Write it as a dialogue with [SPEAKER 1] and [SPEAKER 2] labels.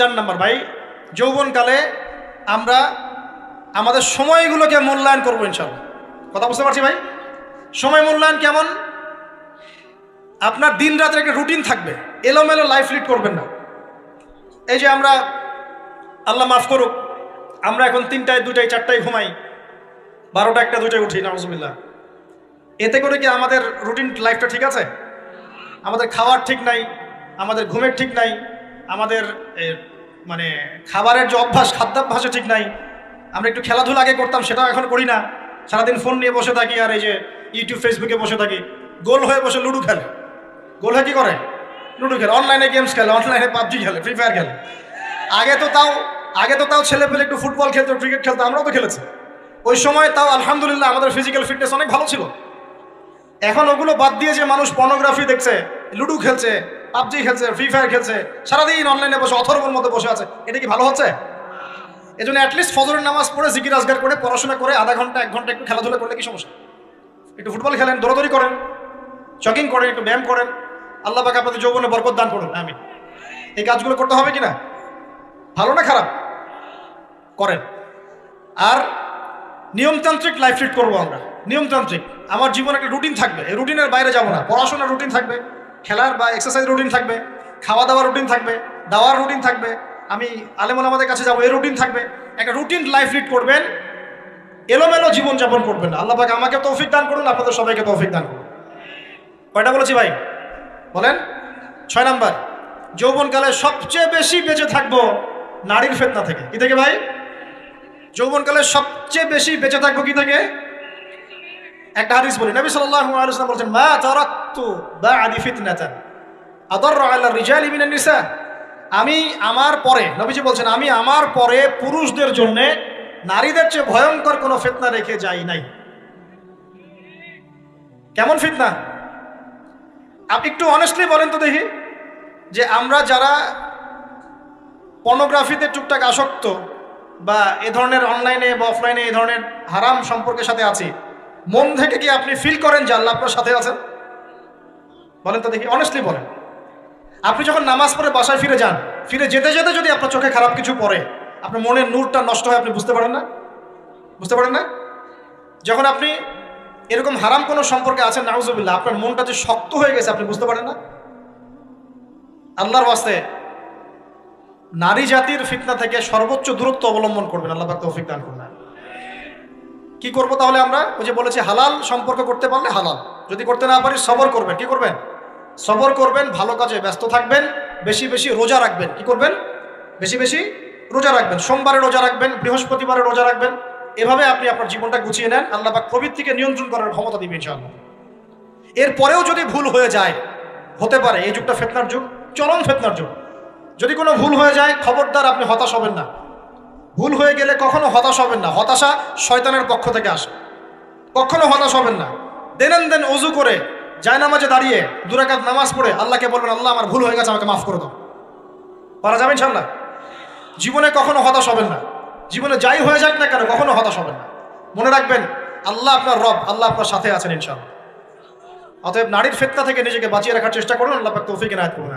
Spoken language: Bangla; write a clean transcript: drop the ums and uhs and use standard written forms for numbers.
[SPEAKER 1] 4 নম্বর ভাই, যৌবনকালে আমরা আমাদের সময়গুলোকে মূল্যায়ন করবো ইনশাআল্লাহ। কথা বুঝতে পারছি ভাই? সময় মূল্যায়ন কেমন? আপনার দিন রাতের একটা রুটিন থাকবে, এলোমেলো লাইফ লিড করবেন না। এই যে আমরা, আল্লাহ মাফ করুক, আমরা এখন 3টায় 2টায় 4টায় ঘুমাই, 12টা 1টা 2টায় উঠি, নাউজুবিল্লাহ। এতে করে কি আমাদের রুটিন লাইফটা ঠিক আছে? আমাদের খাওয়ার ঠিক নাই, আমাদের ঘুমের ঠিক নাই, আমাদের মানে খাবারের যে অভ্যাস, খাদ্যাভ্যাসে ঠিক নাই। আমরা একটু খেলাধুলা আগে করতাম, সেটাও এখন করি না। সারাদিন ফোন নিয়ে বসে থাকি, আর এই যে ইউটিউব ফেসবুকে বসে থাকি। গোল হয়ে বসে লুডো খেলে, গোল হয়ে কী করে? লুডো খেলে, অনলাইনে গেমস খেলে, অনলাইনে পাবজি খেলে, ফ্রি ফায়ার খেলে। আগে তো তাও ছেলে পেলে একটু ফুটবল খেলতো, ক্রিকেট খেলতো, আমরাও তো খেলেছি। ওই সময় তাও আলহামদুলিল্লাহ আমাদের ফিজিক্যাল ফিটনেস অনেক ভালো ছিল। এখন ওগুলো বাদ দিয়ে যে মানুষ পর্নোগ্রাফি দেখছে, লুডো খেলছে, পাবজি খেলছে, ফ্রি ফায়ার খেলছে, সারাদিন অনলাইনে বসে অথর্বর মতো বসে আছে, এটা কি ভালো হচ্ছে? এই জন্য অ্যাটলিস্ট ফজরের নামাজ পড়ে জিকির আজগার করে পড়াশোনা করে আধা ঘন্টা 1 ঘন্টা একটু খেলাধুলা করলে কি সমস্যা? একটু ফুটবল খেলেন, দৌড়াদৌড়ি করেন, জগিং করেন, একটু ব্যায়াম করেন। আল্লাহ পাক আপনাদের যৌবনে বরকত দান করুন, আমিন। এই কাজগুলো করতে হবে কিনা? ভালো না খারাপ? করেন। আর নিয়মতান্ত্রিক লাইফ লিড করবো আমরা, নিয়মতান্ত্রিক। আমার জীবনে একটা রুটিন থাকবে, এই রুটিনের বাইরে যাব না। পড়াশোনার রুটিন থাকবে, খেলার বা এক্সারসাইজ রুটিন থাকবে, খাওয়া দাওয়ার রুটিন থাকবে, দাওয়ার রুটিন থাকবে, আমি আলেমুল আমাদের কাছে যাবো, এই রুটিন থাকবে। একটা রুটিন লাইফ লিড করবেন, এলোমেলো জীবনযাপন করবেন না। আল্লাহ পাক আমাকে তৌফিক দান করুন, আপনাদের সবাইকে তৌফিক দান করুন। কয়টা বলেছি ভাই? বলেন। 6 নাম্বার, যৌবনকালে সবচেয়ে বেশি বেঁচে থাকবো নারীর ফিতনা থেকে। কি থেকে ভাই? যৌবনকালে সবচেয়ে বেশি বেঁচে থাকবো কি থেকে? একটা হাদিস বলি, নবী সাল্লাল্লাহু আলাইহি ওয়াসাল্লাম বলেছেন, মা তারাকতু বা'দি ফিতনাতান আদাররু আলা রিজালি মিনান নিসা। আমি আমার পরে, নবীজি বলছেন, আমি আমার পরে পুরুষদের জন্য নারীদের চেয়ে ভয়ঙ্কর কোনো ফিতনা রেখে যাই নাই। কেমন ফিতনা? আপনি একটু অনেস্টলি বলেন তো দেখি, যে আমরা যারা পর্নোগ্রাফিতে টুকটাক আসক্ত বা এ ধরনের অনলাইনে বা অফলাইনে এই ধরনের হারাম সম্পর্কের সাথে আছি, মন থেকে কি আপনি ফিল করেন যে আল্লাহ আপনার সাথে আছেন? বলেন তো দেখি, অনেস্টলি বলেন। আপনি যখন নামাজ পড়ে বাসায় ফিরে যান, ফিরে যেতে যেতে যদি আপনার চোখে খারাপ কিছু পড়ে, আপনার মনের নূরটা নষ্ট হয়, আপনি বুঝতে পারেন না? বুঝতে পারেন না? যখন আপনি এরকম হারাম কোনো সম্পর্কে আছেন, নাউজুবিল্লাহ, আপনার মনটা যে শক্ত হয়ে গেছে, আপনি বুঝতে পারেন না? আল্লাহর ওয়াস্তে নারী জাতির ফিতনা থেকে সর্বোচ্চ দূরত্ব অবলম্বন করবেন। আল্লাহ পাক তৌফিক দান করুন। কি করবো তাহলে আমরা? ওই যে বলেছি, হালাল সম্পর্ক করতে পারলে হালাল, যদি করতে না পারি সবর করবেন। কি করবেন? সবর করবেন, ভালো কাজে ব্যস্ত থাকবেন, বেশি বেশি রোজা রাখবেন। কি করবেন? বেশি বেশি রোজা রাখবেন। সোমবারে রোজা রাখবেন, বৃহস্পতিবারে রোজা রাখবেন। এভাবে আপনি আপনার জীবনটা গুছিয়ে নেন, আল্লাহ পাক প্রবৃত্তিকে নিয়ন্ত্রণ করার ক্ষমতা দিবেন ইনশাআল্লাহ। এরপরেও যদি ভুল হয়ে যায়, হতে পারে এই যুগটা ফিতনার যুগ, চরম ফিতনার যুগ। যদি কোনো ভুল হয়ে যায়, খবরদার আপনি হতাশ হবেন না। ভুল হয়ে গেলে কখনো হতাশ হবেন না। হতাশা শয়তানের পক্ষ থেকে আসে, কখনো হতাশ হবেন না। দেন ওযু করে জায়নামাজে দাঁড়িয়ে 2 রাকাত নামাজ পড়ে আল্লাহকে বলবেন, আল্লাহ আমার ভুল হয়ে গেছে, আমাকে মাফ করে দাও। পারা যাবে ইনশাআল্লাহ। জীবনে কখনো হতাশ হবেন না। জীবনে যাই হয়ে যাক না কেন, কখনো হতাশ হবেন না। মনে রাখবেন, আল্লাহ আপনার রব, আল্লাহ আপনার সাথে আছেন ইনশাআল্লাহ। অতএব নারীর ফিতনা থেকে নিজেকে বাঁচিয়ে রাখার চেষ্টা করুন। আল্লাহ পাক তৌফিক এনায়েত করুন।